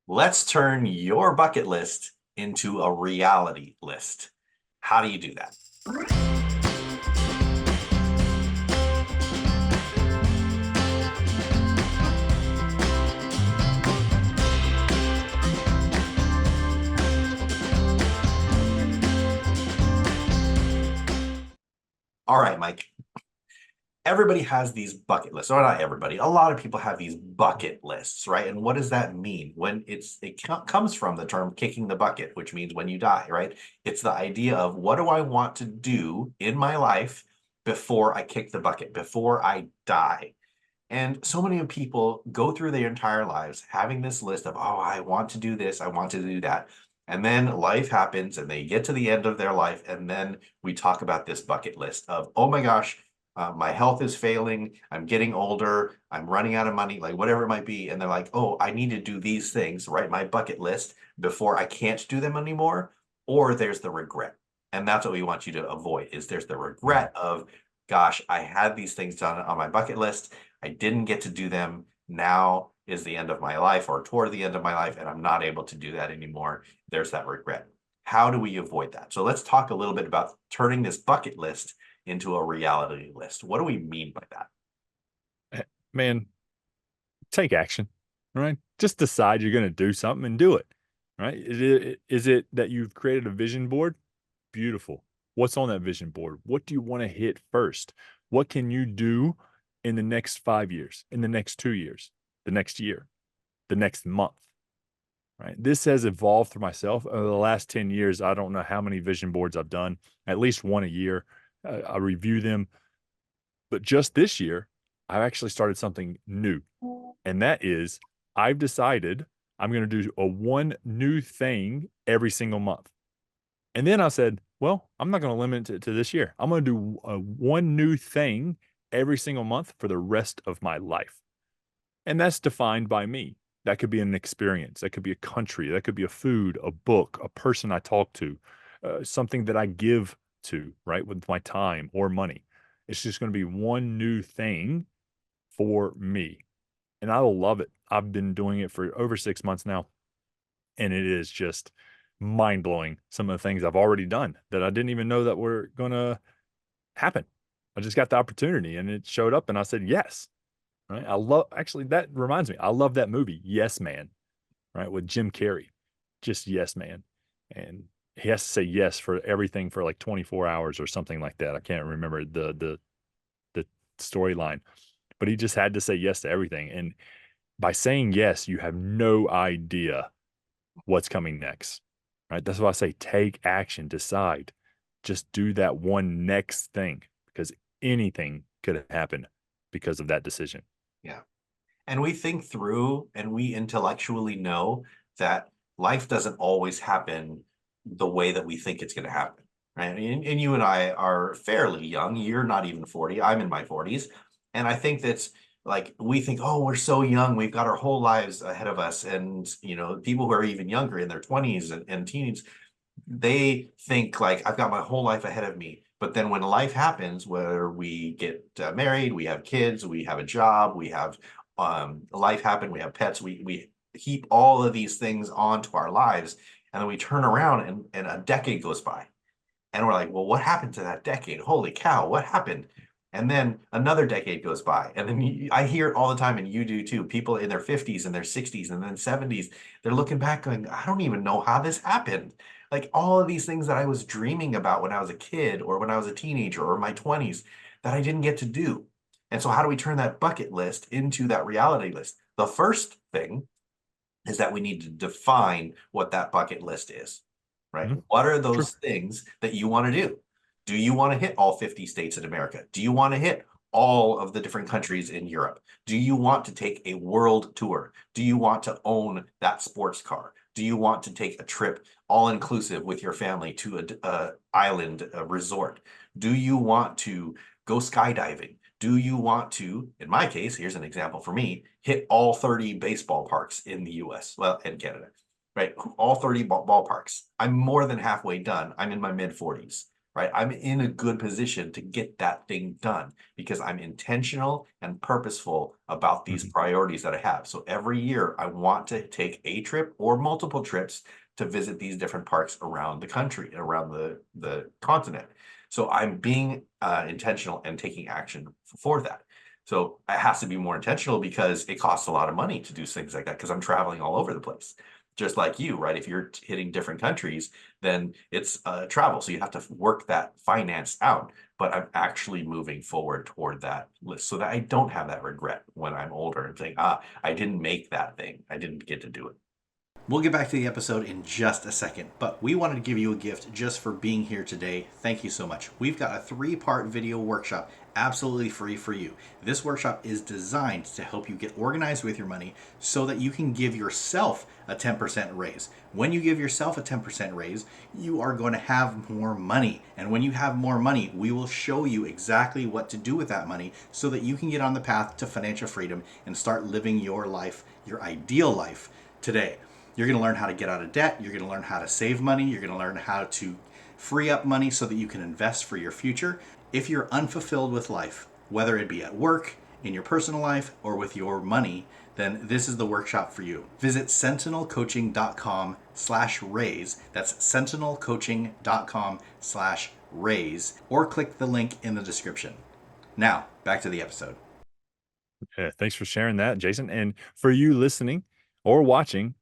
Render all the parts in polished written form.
Let's turn your bucket list into a reality list. How do you do that? All right, Mike. Everybody has these bucket lists, or not everybody. A lot of people have these bucket lists, right? And what does that mean? When it comes from the term kicking the bucket, which means when you die, right? It's the idea of what do I want to do in my life before I kick the bucket, before I die. And so many people go through their entire lives having this list of, oh, I want to do this, I want to do that. And then life happens and they get to the end of their life. And then we talk about this bucket list of, oh my gosh, my health is failing. I'm getting older. I'm running out of money, like whatever it might be. And they're like, oh, I need to do these things, write my bucket list before I can't do them anymore. Or there's the regret. And that's what we want you to avoid is there's the regret of, gosh, I had these things done on my bucket list. I didn't get to do them. Now is the end of my life or toward the end of my life, and I'm not able to do that anymore. There's that regret. How do we avoid that? So let's talk a little bit about turning this bucket list into a reality list. What do we mean by that? Man, take action, right? Just decide you're going to do something and do it, right? Is it that you've created a vision board? Beautiful. What's on that vision board? What do you want to hit first? What can you do in the next 5 years, in the next 2 years, the next year, the next month, right? This has evolved for myself over the last 10 years. I don't know how many vision boards I've done, at least one a year. I review them. But just this year, I've actually started something new. And that is I've decided I'm going to do a one new thing every single month. And then I said, well, I'm not going to limit it to this year. I'm going to do one new thing every single month for the rest of my life. And that's defined by me. That could be an experience. That could be a country. That could be a food, a book, a person I talk to, something that I give to, right, with my time or money. It's just going to be one new thing for me. And I will love it. I've been doing it for over 6 months now. And it is just mind blowing some of the things I've already done that I didn't even know that were going to happen. I just got the opportunity and it showed up and I said, yes. Right. Actually, that reminds me, I love that movie, Yes Man, right, with Jim Carrey. Just yes, man. And he has to say yes for everything for like 24 hours or something like that. I can't remember the storyline, but he just had to say yes to everything. And by saying yes, you have no idea what's coming next. Right? That's why I say take action, decide. Just do that one next thing because anything could happen because of that decision. Yeah. And we think through and we intellectually know that life doesn't always happen the way that we think it's going to happen. Right. And you and I are fairly young. You're not even 40. I'm in my 40s. And I think that's like we think, oh, we're so young. We've got our whole lives ahead of us. And, people who are even younger in their 20s and teens, they think like, I've got my whole life ahead of me. But then when life happens, where we get married, we have kids, we have a job, we have life happen, we have pets, we heap all of these things onto our lives, and then we turn around and a decade goes by, and we're like, well, what happened to that decade? Holy cow, what happened? And then another decade goes by, and then I hear it all the time, and you do too. People in their 50s and their 60s and then 70s, they're looking back going, I don't even know how this happened. Like all of these things that I was dreaming about when I was a kid or when I was a teenager or my 20s that I didn't get to do. And so how do we turn that bucket list into that reality list? The first thing is that we need to define what that bucket list is, right? Mhm. What are True. those things that you want to do? Do you want to hit all 50 states in America? Do you want to hit all of the different countries in Europe? Do you want to take a world tour? Do you want to own that sports car? Do you want to take a trip all inclusive with your family to a island a resort? Do you want to go skydiving? Do you want to, in my case, here's an example for me, hit all 30 baseball parks in the US, well, and Canada, right? All 30 ballparks. I'm more than halfway done. I'm in my mid 40s. right? I'm in a good position to get that thing done because I'm intentional and purposeful about these Mhm. priorities that I have. So every year I want to take a trip or multiple trips to visit these different parks around the country and around the continent. So I'm being intentional and taking action for that. So it has to be more intentional because it costs a lot of money to do things like that because I'm traveling all over the place. Just like you, right? If you're hitting different countries, then it's travel. So you have to work that finance out. But I'm actually moving forward toward that list so that I don't have that regret when I'm older and saying, I didn't make that thing. I didn't get to do it. We'll get back to the episode in just a second, but we wanted to give you a gift just for being here today. Thank you so much. We've got a 3-part video workshop absolutely free for you. This workshop is designed to help you get organized with your money so that you can give yourself a 10% raise. When you give yourself a 10% raise, you are going to have more money. And when you have more money, we will show you exactly what to do with that money so that you can get on the path to financial freedom and start living your life, your ideal life today. You're going to learn how to get out of debt. You're going to learn how to save money. You're going to learn how to free up money so that you can invest for your future. If you're unfulfilled with life, whether it be at work, in your personal life, or with your money, then this is the workshop for you. Visit sentinelcoaching.com/raise. That's sentinelcoaching.com/raise, or click the link in the description. Now, back to the episode. Yeah, thanks for sharing that, Jason. And for you listening or watching,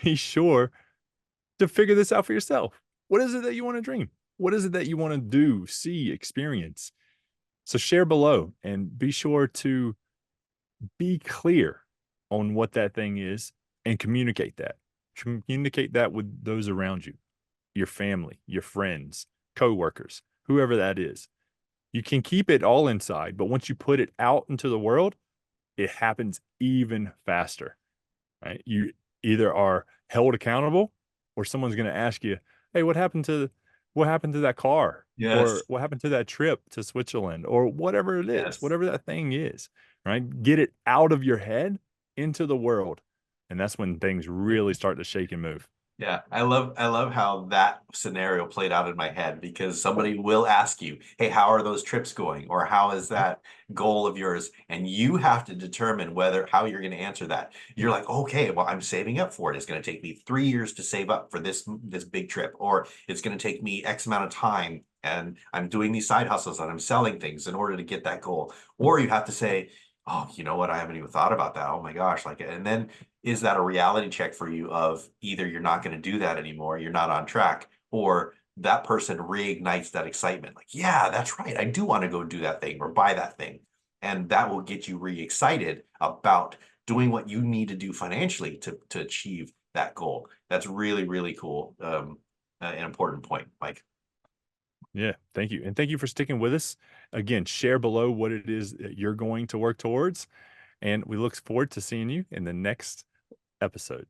be sure to figure this out for yourself. What is it that you want to dream? What is it that you want to do, see, experience? So share below and be sure to be clear on what that thing is and communicate that. Communicate that with those around you, your family, your friends, coworkers, whoever that is. You can keep it all inside, but once you put it out into the world, it happens even faster, right? You either are held accountable or someone's going to ask you, "Hey, what happened to that car? Yes. Or what happened to that trip to Switzerland or whatever it is, Yes. whatever that thing is," right? Get it out of your head into the world. And that's when things really start to shake and move. Yeah, I love how that scenario played out in my head because somebody will ask you, "Hey, how are those trips going?" or "How is Mhm. that goal of yours?" And you have to determine whether how you're going to answer that. You're like, "Okay, well, I'm saving up for it. It's going to take me 3 years to save up for this big trip, or it's going to take me X amount of time and I'm doing these side hustles and I'm selling things in order to get that goal." Or you have to say, "Oh, you know what? I haven't even thought about that. Oh my gosh." Like, and then is that a reality check for you of either you're not going to do that anymore, you're not on track, or that person reignites that excitement? Like, yeah, that's right. I do want to go do that thing or buy that thing. And that will get you re-excited about doing what you need to do financially to achieve that goal. That's really, really cool. An important point, Mike. Yeah, thank you. And thank you for sticking with us. Again, share below what it is that you're going to work towards. And we look forward to seeing you in the next episode.